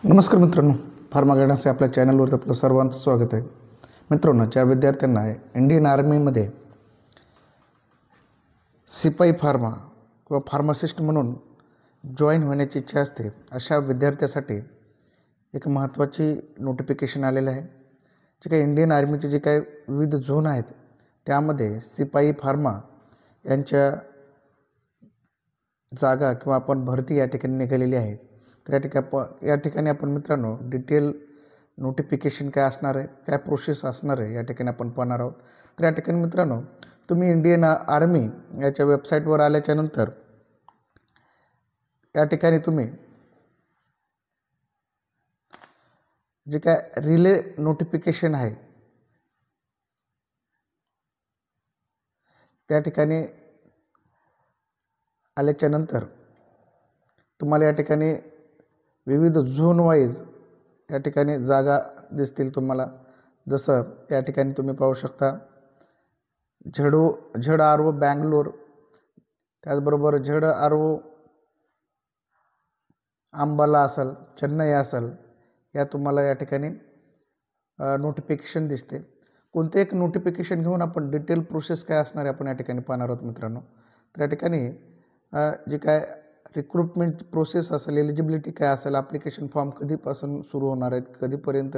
नमस्कार मित्रांनो, pharma guidance या आपल्या चॅनलवर आपलं सर्वांचं स्वागत आहे. मित्रांनो, ज्या विद्यार्थ्यांना इंडियन आर्मीमध्ये सिपाई फार्मा किंवा फार्मासिस्ट म्हणून जॉईन होण्याची इच्छा असते, अशा विद्यार्थ्यासाठी एक महत्त्वाची नोटिफिकेशन आलेलं आहे. जे काही इंडियन आर्मीचे जे काही विविध झोन आहेत त्यामध्ये सिपाई फार्मा यांच्या जागा किंवा आपण भरती या ठिकाणी निघालेली आहे. तर या ठिकाणी आपण मित्रांनो डिटेल नोटिफिकेशन काय असणार आहे, काय प्रोसेस असणार आहे या ठिकाणी आपण पाहणार आहोत. तर या ठिकाणी मित्रांनो, तुम्ही इंडियन आर्मी याच्या वेबसाईटवर आल्याच्या नंतर या ठिकाणी तुम्ही जे काय रिले नोटिफिकेशन आहे त्या ठिकाणी आल्याच्या नंतर तुम्हाला या ठिकाणी विविध झोन वाईज या ठिकाणी जागा दिसतील तुम्हाला. जसं या ठिकाणी तुम्ही पाहू शकता झड.आर.ओ. बँगलोर, त्याचबरोबर झड.आर.ओ. अंबाला असेल, चेन्नई असेल, या तुम्हाला या ठिकाणी नोटिफिकेशन दिसते. कोणते एक नोटिफिकेशन घेऊन आपण डिटेल प्रोसेस काय असणार आहे आपण या ठिकाणी पाहणार आहोत मित्रांनो. तर या ठिकाणी जे काय रिक्रुटमेंट प्रोसेस असेल, एलिजिबिलिटी काय असेल, ॲप्लिकेशन फॉर्म कधीपासून सुरू होणार आहेत, कधीपर्यंत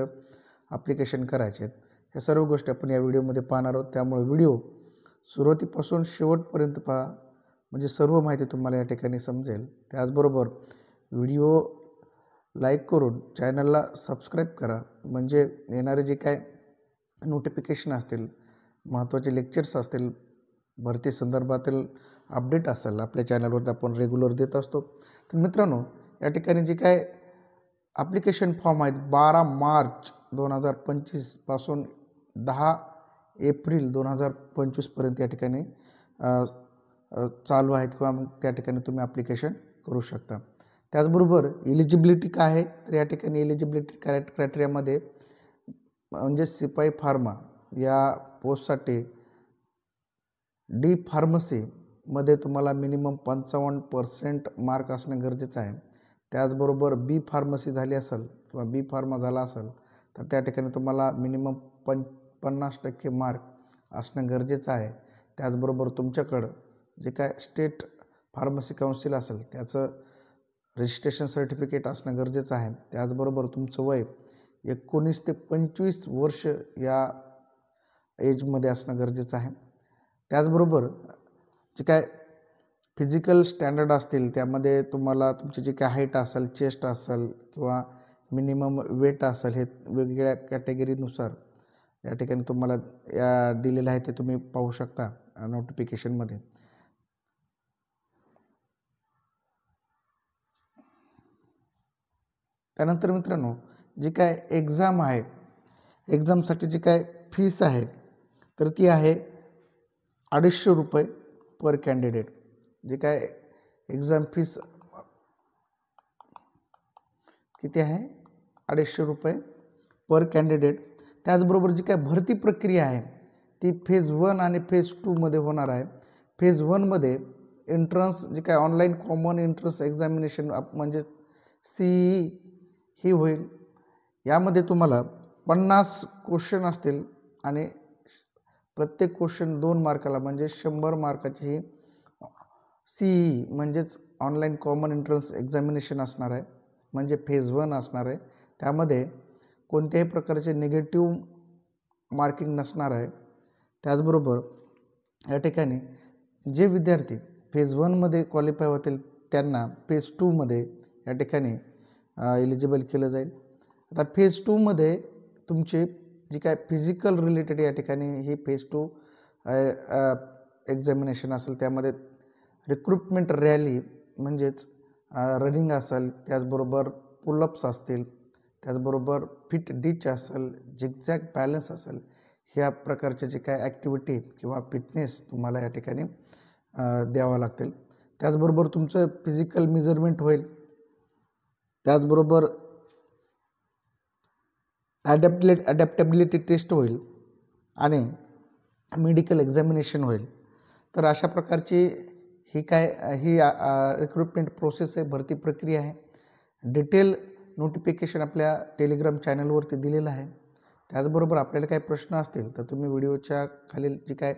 ॲप्लिकेशन करायचे आहेत, ह्या सर्व गोष्टी आपण या व्हिडिओमध्ये पाहणार आहोत. त्यामुळे व्हिडिओ सुरुवातीपासून शेवटपर्यंत पहा, म्हणजे सर्व माहिती तुम्हाला या ठिकाणी समजेल. त्याचबरोबर व्हिडिओ लाईक करून चॅनलला सबस्क्राईब करा, म्हणजे येणारे जे काय नोटिफिकेशन असतील, महत्त्वाचे लेक्चर्स असतील, भरती संदर्भातील अपडेट असेल, आपल्या चॅनलवर आपण रेग्युलर देत असतो. तर मित्रांनो, या ठिकाणी जे काय ॲप्लिकेशन फॉर्म आहेत 12 मार्च 2025 पासून 10 एप्रिल 2025पर्यंत या ठिकाणी चालू आहेत किंवा मग त्या ठिकाणी तुम्ही ॲप्लिकेशन करू शकता. त्याचबरोबर एलिजिबिलिटी काय आहे, तर या ठिकाणी एलिजिबिलिटी क्रायटेरियामध्ये म्हणजे सिपाई फार्मा या पोस्टसाठी डी फार्मसीमध्ये तुम्हाला मिनिमम 55% मार्क असणं गरजेचं आहे. त्याचबरोबर बी फार्मसी झाली असेल किंवा बी फार्मा झाला असेल तर त्या ठिकाणी तुम्हाला मिनिमम 50% मार्क असणं गरजेचं आहे. त्याचबरोबर तुमच्याकडं जे काय स्टेट फार्मसी काउन्सिल असेल त्याचं रजिस्ट्रेशन सर्टिफिकेट असणं गरजेचं आहे. त्याचबरोबर तुमचं वय 19 ते 25 वर्ष या एजमध्ये असणं गरजेचं आहे. त्याचबरोबर जे काय फिजिकल स्टँडर्ड असतील त्यामध्ये तुम्हाला तुमची जी काय हाईट असेल, चेस्ट असेल किंवा मिनिमम वेट असेल, हे वेगवेगळ्या कॅटेगरीनुसार या ठिकाणी तुम्हाला दिलेलं आहे ते तुम्ही पाहू शकता नोटिफिकेशनमध्ये. त्यानंतर मित्रांनो, जी काय एक्झाम आहे, एक्झामसाठी जी काय फीस आहे तर ती आहे ₹250 पर कॅन्डिडेट. जे काय एक्झाम फीस किती आहे, ₹250 पर कॅन्डिडेट. त्याचबरोबर जी काय भरती प्रक्रिया आहे ती फेज 1 आणि फेज 2मध्ये होणार आहे. फेज 1मध्ये एंट्रन्स जे काय ऑनलाईन कॉमन एंट्रन्स एक्झामिनेशन म्हणजे CE ही होईल. यामध्ये तुम्हाला 50 क्वेश्चन असतील आणि प्रत्येक क्वेश्चन 2 मार्काला म्हणजे 100 मार्काची ही CE म्हणजेच ऑनलाईन कॉमन एंट्रन्स एक्झामिनेशन असणार आहे, म्हणजे फेज 1 असणार आहे. त्यामध्ये कोणत्याही प्रकारचे निगेटिव्ह मार्किंग नसणार आहे. त्याचबरोबर या ठिकाणी जे विद्यार्थी फेज 1मध्ये क्वालिफाय होतील त्यांना फेज 2मध्ये या ठिकाणी एलिजिबल केलं जाईल. आता फेज 2मध्ये तुमचे जी काय फिजिकल रिलेटेड या ठिकाणी ही फेज 2 एक्झामिनेशन असेल. त्यामध्ये रिक्रुटमेंट रॅली म्हणजेच रनिंग असेल, त्याचबरोबर पुलअप्स असतील, त्याचबरोबर फिट डिच असेल, झिगझॅग बॅलन्स असेल, ह्या प्रकारचे जे काय ॲक्टिव्हिटी किंवा फिटनेस तुम्हाला या ठिकाणी द्यावं लागतील. त्याचबरोबर तुमचं फिजिकल मेजरमेंट होईल. त्याचबरोबर ॲडॅप्टेबिलिटी टेस्ट होईल आणि मेडिकल एक्झामिनेशन होईल. तर अशा प्रकारची ही रिक्रुटमेंट प्रोसेस आहे, भरती प्रक्रिया आहे. डिटेल नोटिफिकेशन आपल्या टेलिग्राम चॅनलवरती दिलेलं आहे. त्याचबरोबर आपल्याला काही प्रश्न असतील तर तुम्ही व्हिडिओच्या खालील जी काय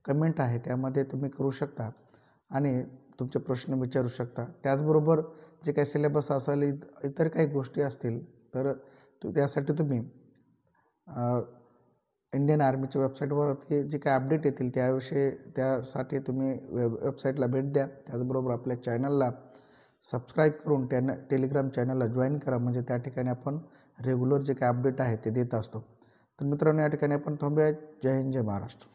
कमेंट आहे त्यामध्ये तुम्ही करू शकता आणि तुमचे प्रश्न विचारू शकता. त्याचबरोबर जे काही सिलेबस असेल, इतर काही गोष्टी असतील तर त्यासाठी तुम्ही इंडियन आर्मीच्या वेबसाईटवरती जे काही अपडेट येतील त्यासाठी तुम्ही वेबसाईटला भेट द्या. त्याचबरोबर आपल्या चॅनलला सबस्क्राईब करून टेलिग्राम चॅनलला जॉईन करा, म्हणजे त्या ठिकाणी आपण रेग्युलर जे काही अपडेट आहे ते देत असतो. तर मित्रांनो, या ठिकाणी आपण थांबूया. जय हिंद, जय महाराष्ट्र.